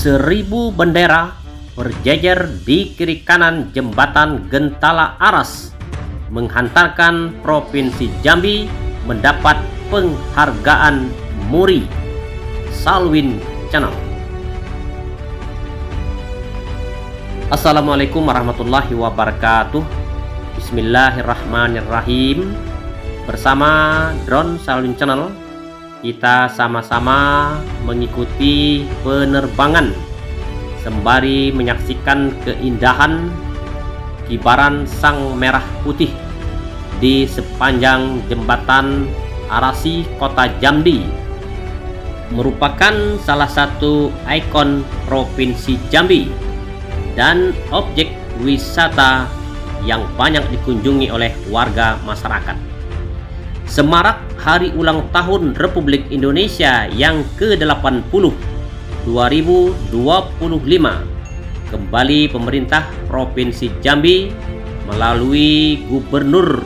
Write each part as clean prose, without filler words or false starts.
1000 bendera berjejer di kiri kanan jembatan Gentala Aras, menghantarkan Provinsi Jambi mendapat penghargaan MURI. Salwin Channel. Assalamualaikum warahmatullahi wabarakatuh. Bismillahirrahmanirrahim. Bersama Drone Salwin Channel, kita sama-sama mengikuti penerbangan sembari menyaksikan keindahan kibaran sang merah putih di sepanjang jembatan Arasi Kota Jambi, merupakan salah satu ikon Provinsi Jambi dan objek wisata yang banyak dikunjungi oleh warga masyarakat. Semarak Hari Ulang Tahun Republik Indonesia yang ke-80 2025, kembali pemerintah Provinsi Jambi melalui Gubernur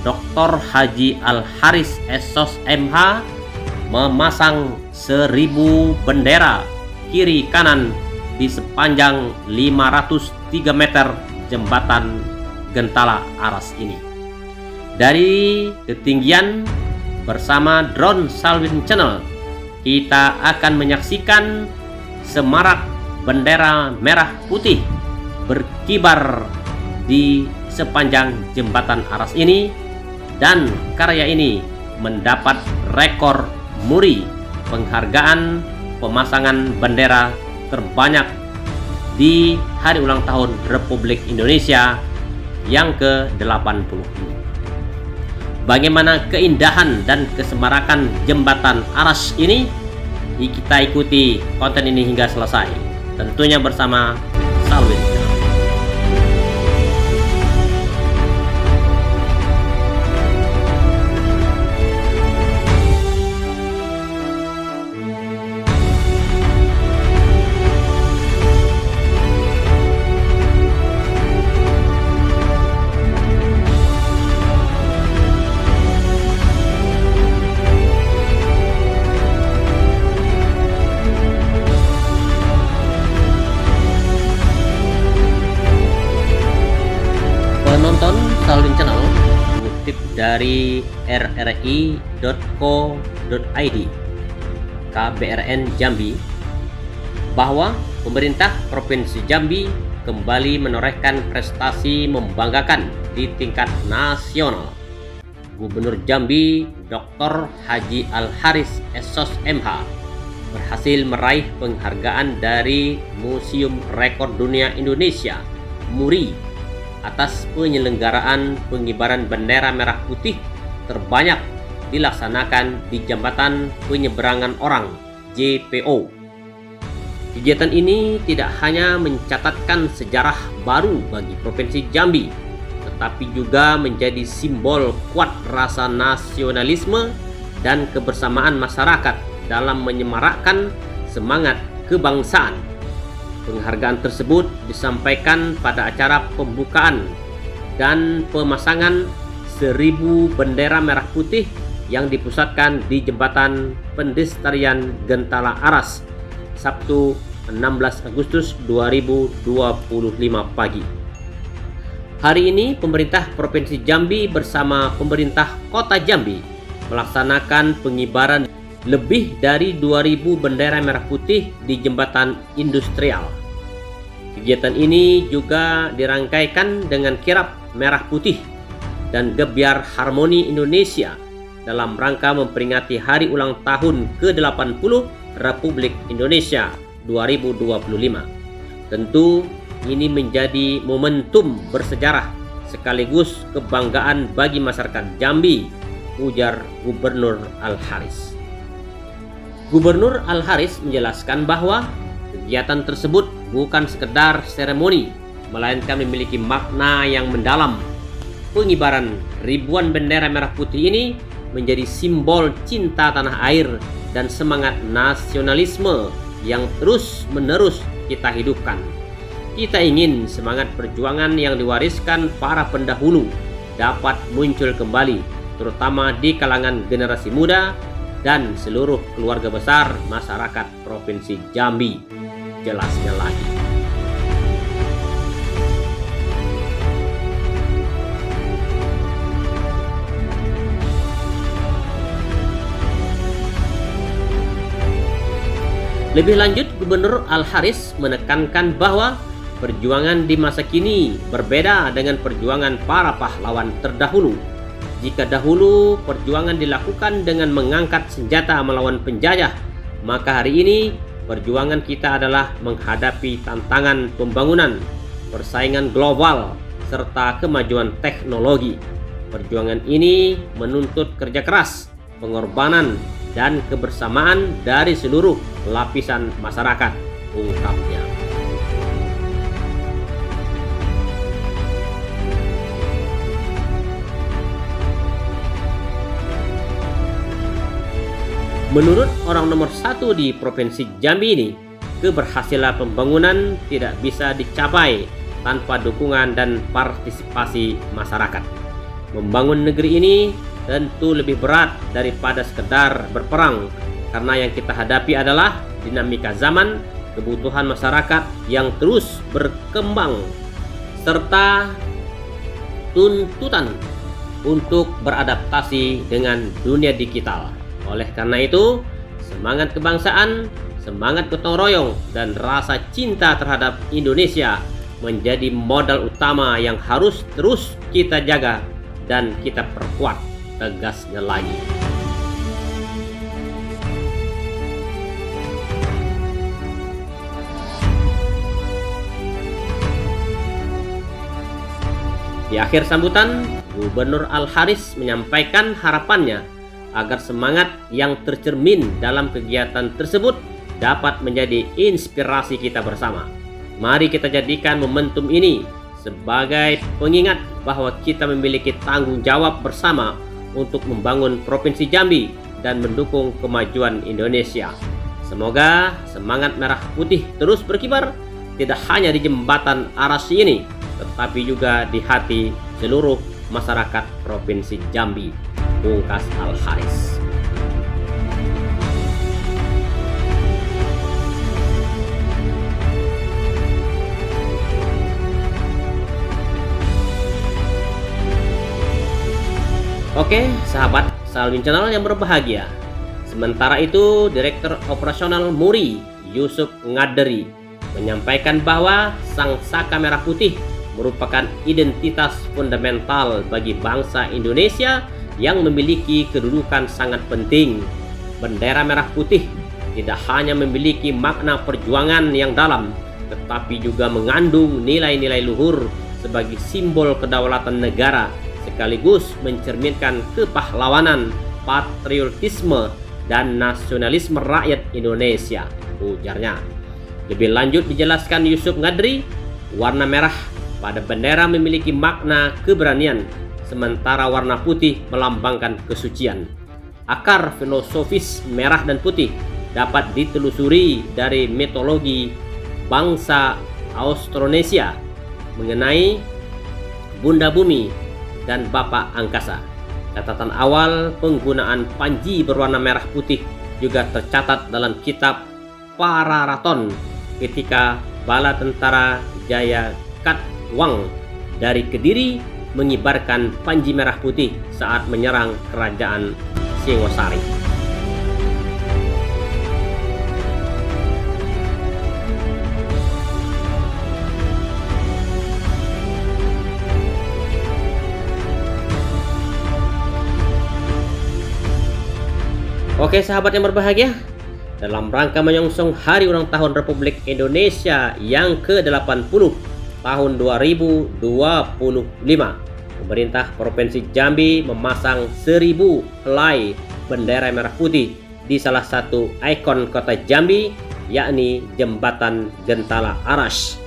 Dr. Haji Al-Haris Sos MH memasang 1000 bendera kiri kanan di sepanjang 503 meter jembatan Gentala Aras ini. Dari ketinggian, bersama Drone Salwin Channel, kita akan menyaksikan semarak bendera merah putih berkibar di sepanjang jembatan Aras ini, dan karya ini mendapat rekor MURI, penghargaan pemasangan bendera terbanyak di Hari Ulang Tahun Republik Indonesia yang ke-80 ini. Bagaimana keindahan dan kesemarakan jembatan Aras ini? Kita ikuti konten ini hingga selesai, tentunya bersama Salwin. Penonton Salwin Channel mengutip dari rri.co.id KBRN Jambi bahwa pemerintah Provinsi Jambi kembali menorehkan prestasi membanggakan di tingkat nasional. Gubernur Jambi Dr. Haji Al-Haris Sos MH berhasil meraih penghargaan dari Museum Rekor Dunia Indonesia MURI atas penyelenggaraan pengibaran bendera merah putih terbanyak dilaksanakan di Jembatan Penyeberangan Orang JPO. Kegiatan ini tidak hanya mencatatkan sejarah baru bagi Provinsi Jambi, tetapi juga menjadi simbol kuat rasa nasionalisme dan kebersamaan masyarakat dalam menyemarakkan semangat kebangsaan. Penghargaan tersebut disampaikan pada acara pembukaan dan pemasangan 1000 bendera merah putih yang dipusatkan di Jembatan Pendestrian Gentala Aras, Sabtu 16 Agustus 2025 pagi. Hari ini pemerintah Provinsi Jambi bersama pemerintah Kota Jambi melaksanakan pengibaran lebih dari 2000 bendera merah putih di jembatan industrial. Kegiatan ini juga dirangkaikan dengan kirap merah putih dan gebyar harmoni Indonesia dalam rangka memperingati Hari Ulang Tahun ke-80 Republik Indonesia 2025. Tentu ini menjadi momentum bersejarah sekaligus kebanggaan bagi masyarakat Jambi, ujar Gubernur Al-Haris. Gubernur Al-Haris menjelaskan bahwa kegiatan tersebut bukan sekedar seremoni, melainkan memiliki makna yang mendalam. Pengibaran ribuan bendera merah putih ini menjadi simbol cinta tanah air dan semangat nasionalisme yang terus-menerus kita hidupkan. Kita ingin semangat perjuangan yang diwariskan para pendahulu dapat muncul kembali, terutama di kalangan generasi muda dan seluruh keluarga besar masyarakat Provinsi Jambi. jelasnya lagi. Lebih lanjut, Gubernur Al-Haris menekankan bahwa perjuangan di masa kini berbeda dengan perjuangan para pahlawan terdahulu. Jika dahulu perjuangan dilakukan dengan mengangkat senjata melawan penjajah, maka hari ini perjuangan kita adalah menghadapi tantangan pembangunan, persaingan global, serta kemajuan teknologi. Perjuangan ini menuntut kerja keras, pengorbanan, dan kebersamaan dari seluruh lapisan masyarakat, ungkapnya. Menurut orang nomor satu di Provinsi Jambi ini, keberhasilan pembangunan tidak bisa dicapai tanpa dukungan dan partisipasi masyarakat. Membangun negeri ini tentu lebih berat daripada sekedar berperang, karena yang kita hadapi adalah dinamika zaman, kebutuhan masyarakat yang terus berkembang, serta tuntutan untuk beradaptasi dengan dunia digital. Oleh karena itu, semangat kebangsaan, semangat gotong royong, dan rasa cinta terhadap Indonesia menjadi modal utama yang harus terus kita jaga dan kita perkuat, tegasnya lagi. Di akhir sambutan, Gubernur Al-Haris menyampaikan harapannya agar semangat yang tercermin dalam kegiatan tersebut dapat menjadi inspirasi kita bersama. Mari kita jadikan momentum ini sebagai pengingat bahwa kita memiliki tanggung jawab bersama untuk membangun Provinsi Jambi dan mendukung kemajuan Indonesia. Semoga semangat merah putih terus berkibar, tidak hanya di jembatan Aras ini, tetapi juga di hati seluruh masyarakat Provinsi Jambi, pungkas Al-Haris. Oke, sahabat Salwin Channel yang berbahagia. Sementara itu, Direktur Operasional MURI, Yusuf Ngaderi, menyampaikan bahwa Sang Saka Merah Putih merupakan identitas fundamental bagi bangsa Indonesia yang memiliki kedudukan sangat penting. Bendera merah putih tidak hanya memiliki makna perjuangan yang dalam, tetapi juga mengandung nilai-nilai luhur sebagai simbol kedaulatan negara, sekaligus mencerminkan kepahlawanan, patriotisme, dan nasionalisme rakyat Indonesia, ujarnya. Lebih lanjut dijelaskan Yusuf Ngadri, warna merah pada bendera memiliki makna keberanian, sementara warna putih melambangkan kesucian. Akar filosofis merah dan putih dapat ditelusuri dari mitologi bangsa Austronesia mengenai Bunda Bumi dan Bapak Angkasa. Catatan awal penggunaan panji berwarna merah putih juga tercatat dalam kitab Pararaton ketika bala tentara Jaya Katwang dari Kediri mengibarkan panji merah putih saat menyerang kerajaan Singosari. Oke sahabat yang berbahagia, dalam rangka menyongsong Hari Ulang Tahun Republik Indonesia yang ke-80 tahun 2025, pemerintah Provinsi Jambi memasang 1000 helai bendera merah putih di salah satu ikon kota Jambi, yakni Jembatan Gentala Aras.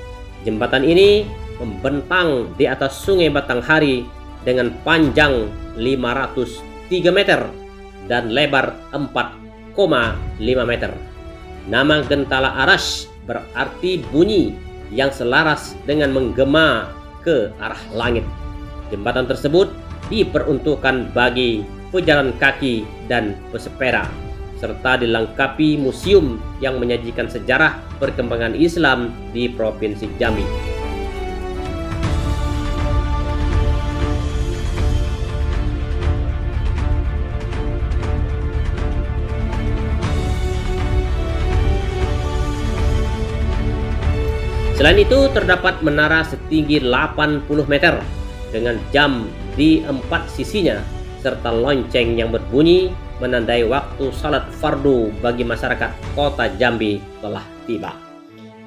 Jembatan ini membentang di atas Sungai Batanghari dengan panjang 503 meter dan lebar 4,5 meter. Nama Gentala Aras berarti bunyi yang selaras dengan menggema ke arah langit. Jembatan tersebut diperuntukkan bagi pejalan kaki dan pesepeda, serta dilengkapi museum yang menyajikan sejarah perkembangan Islam di Provinsi Jambi. Selain itu, terdapat menara setinggi 80 meter dengan jam di 4 sisinya, serta lonceng yang berbunyi menandai waktu salat fardu bagi masyarakat kota Jambi telah tiba.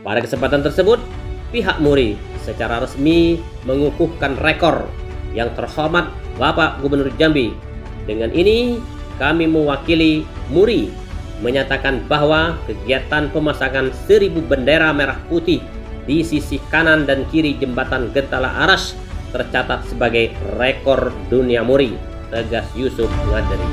Pada kesempatan tersebut, pihak MURI secara resmi mengukuhkan rekor yang terhormat Bapak Gubernur Jambi. Dengan ini, kami mewakili MURI menyatakan bahwa kegiatan pemasangan 1000 bendera merah putih di sisi kanan dan kiri jembatan Gentala Aras tercatat sebagai rekor dunia MURI, tegas Yusuf Ngaderi.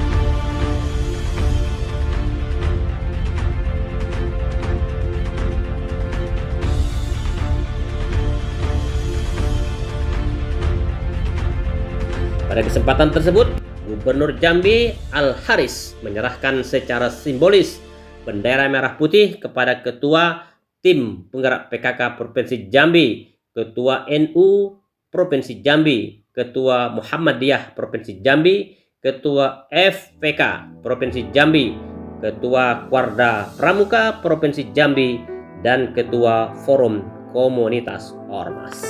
Pada kesempatan tersebut, Gubernur Jambi Al-Haris menyerahkan secara simbolis bendera merah putih kepada Ketua Tim Penggerak PKK Provinsi Jambi, Ketua NU Provinsi Jambi, Ketua Muhammadiyah Provinsi Jambi, Ketua FPK Provinsi Jambi, Ketua Warda Pramuka Provinsi Jambi, dan Ketua Forum Komunitas Ormas.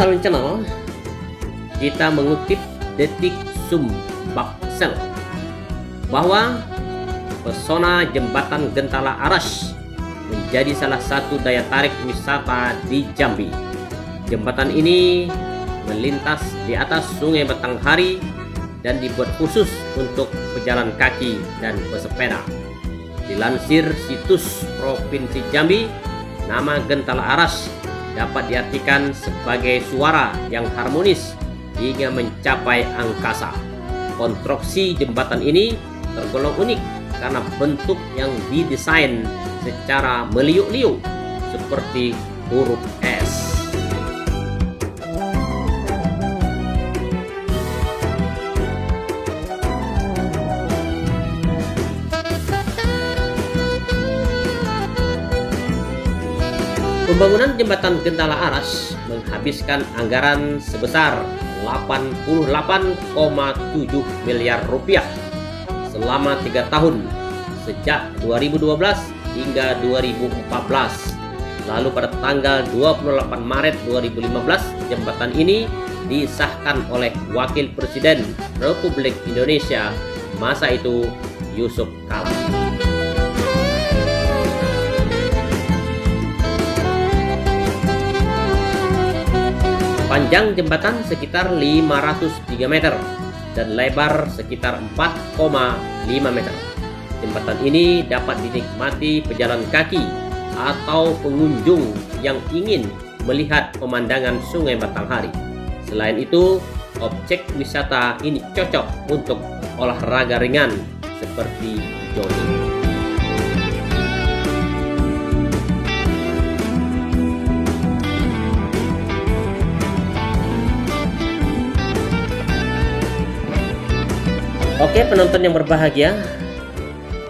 Saluin Channel, kita mengutip Detik Sumbaksel bahwa pesona jembatan Gentala Aras menjadi salah satu daya tarik wisata di Jambi. Jembatan ini melintas di atas Sungai Batanghari dan dibuat khusus untuk pejalan kaki dan pesepeda. Dilansir situs Provinsi Jambi, nama Gentala Aras dapat diartikan sebagai suara yang harmonis hingga mencapai angkasa. Konstruksi jembatan ini tergolong unik karena bentuk yang didesain secara meliuk-liuk seperti huruf S. Pembangunan jembatan Gentala Aras menghabiskan anggaran sebesar 88,7 miliar rupiah selama 3 tahun sejak 2012 hingga 2014. Lalu pada tanggal 28 Maret 2015, jembatan ini disahkan oleh Wakil Presiden Republik Indonesia masa itu, Yusuf Kala. Panjang jembatan sekitar 503 meter dan lebar sekitar 4,5 meter. Jembatan ini dapat dinikmati pejalan kaki atau pengunjung yang ingin melihat pemandangan Sungai Batanghari. Selain itu, objek wisata ini cocok untuk olahraga ringan seperti jogging. Oke penonton yang berbahagia,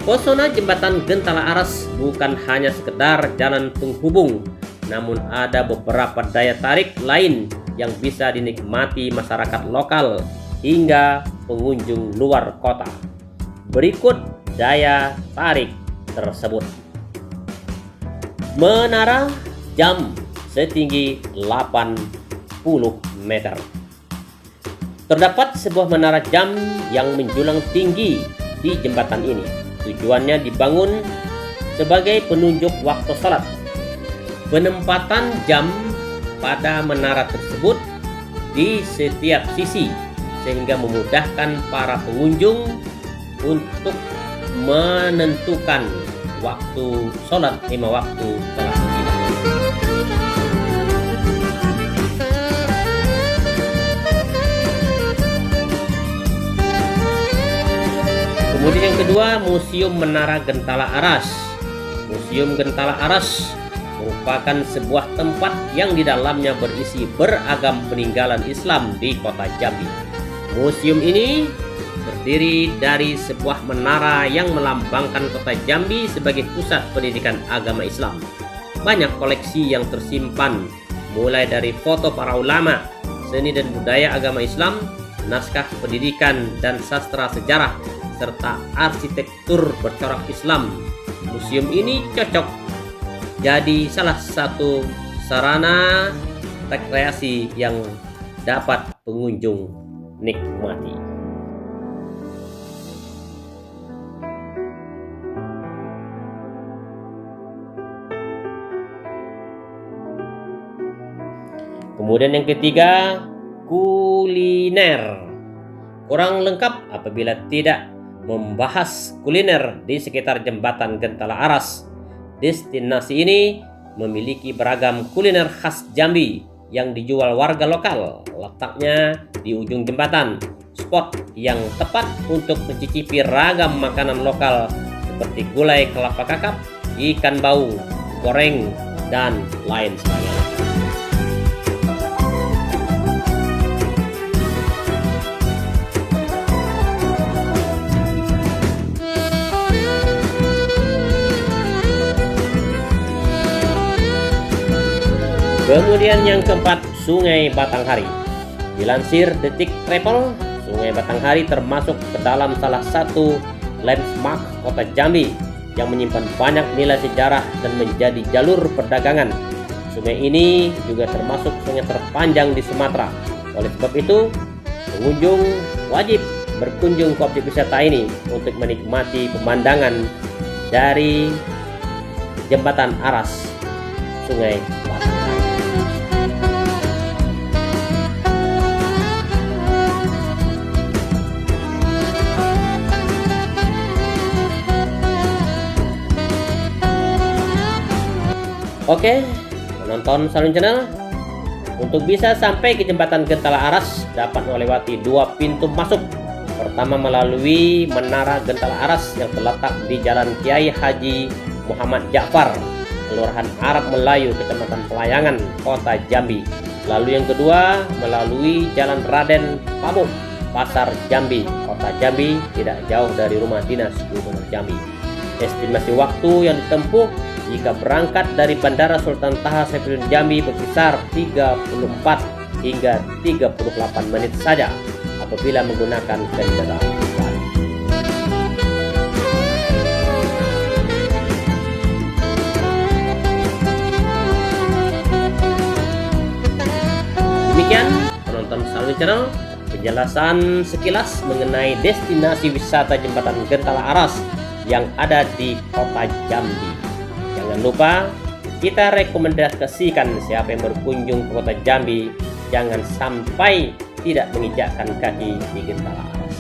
pesona jembatan Gentala Aras bukan hanya sekedar jalan penghubung, namun ada beberapa daya tarik lain yang bisa dinikmati masyarakat lokal hingga pengunjung luar kota. Berikut daya tarik tersebut. Menara jam setinggi 80 meter. Terdapat sebuah menara jam yang menjulang tinggi di jembatan ini. Tujuannya dibangun sebagai penunjuk waktu sholat. Penempatan jam pada menara tersebut di setiap sisi sehingga memudahkan para pengunjung untuk menentukan waktu sholat 5 waktu telah tiba. Kemudian yang kedua, Museum Menara Gentala Aras. Museum Gentala Aras merupakan sebuah tempat yang di dalamnya berisi beragam peninggalan Islam di kota Jambi. Museum ini terdiri dari sebuah menara yang melambangkan kota Jambi sebagai pusat pendidikan agama Islam. Banyak koleksi yang tersimpan, mulai dari foto para ulama, seni dan budaya agama Islam, naskah pendidikan dan sastra sejarah, serta arsitektur bercorak Islam. Museum ini cocok jadi salah satu sarana rekreasi yang dapat pengunjung nikmati. Kemudian yang ketiga, kuliner. Kurang lengkap apabila tidak membahas kuliner di sekitar jembatan Gentala Aras. Destinasi ini memiliki beragam kuliner khas Jambi yang dijual warga lokal. Letaknya di ujung jembatan, spot yang tepat untuk mencicipi ragam makanan lokal seperti gulai kelapa kakap, ikan bau, goreng, dan lain sebagainya. Kemudian yang keempat, Sungai Batanghari. Dilansir Detik Travel, Sungai Batanghari termasuk ke dalam salah satu landmark kota Jambi yang menyimpan banyak nilai sejarah dan menjadi jalur perdagangan. Sungai ini juga termasuk sungai terpanjang di Sumatera. Oleh sebab itu, pengunjung wajib berkunjung ke objek wisata ini untuk menikmati pemandangan dari jembatan Aras Sungai Batanghari. Oke, menonton Salun Channel. Untuk bisa sampai ke jembatan Gentala Aras dapat melewati dua pintu masuk. Pertama melalui Menara Gentala Aras yang terletak di Jalan Kiai Haji Muhammad Ja'far, Kelurahan Arab Melayu, Kecamatan Pelayangan, Kota Jambi. Lalu yang kedua melalui Jalan Raden Pamuk, Pasar Jambi, Kota Jambi, tidak jauh dari rumah dinas Gubernur Jambi. Estimasi waktu yang ditempuh jika berangkat dari Bandara Sultan Taha Saifuddin Jambi berkisar 34 hingga 38 menit saja apabila menggunakan kendaraan pribadi. Demikian penonton Salun Channel, penjelasan sekilas mengenai destinasi wisata jembatan Gentala Aras yang ada di kota Jambi. Jangan lupa kita rekomendasikan siapa yang berkunjung ke kota Jambi jangan sampai tidak menginjakkan kaki di Gentala Aras.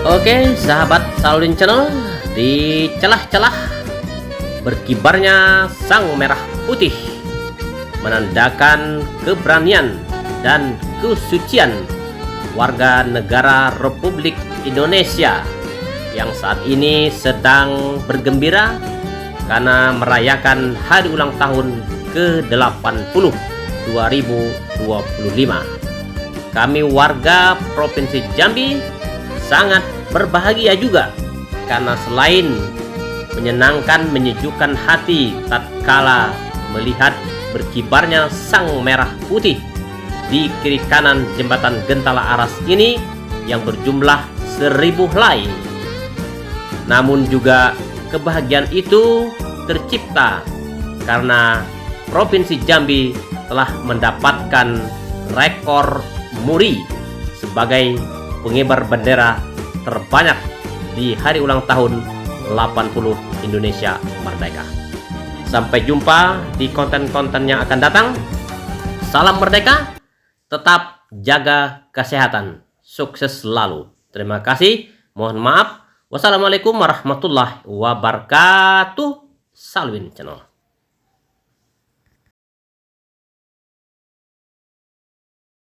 Oke, sahabat Salun Channel, di celah-celah berkibarnya sang merah putih menandakan keberanian dan kesucian warga negara Republik Indonesia yang saat ini sedang bergembira karena merayakan hari ulang tahun ke-80 2025. Kami warga Provinsi Jambi sangat berbahagia juga karena selain menyenangkan, menyejukkan hati tatkala melihat berkibarnya sang merah putih di kiri kanan jembatan Gentala Aras ini yang berjumlah 1000 helai. Namun juga kebahagiaan itu tercipta karena Provinsi Jambi telah mendapatkan rekor muri sebagai pengibar bendera terbanyak di hari ulang tahun 80 Indonesia Merdeka. Sampai jumpa di konten-konten yang akan datang. Salam merdeka, tetap jaga kesehatan. Sukses selalu. Terima kasih. Mohon maaf. Wassalamualaikum warahmatullahi wabarakatuh. Salwin Channel.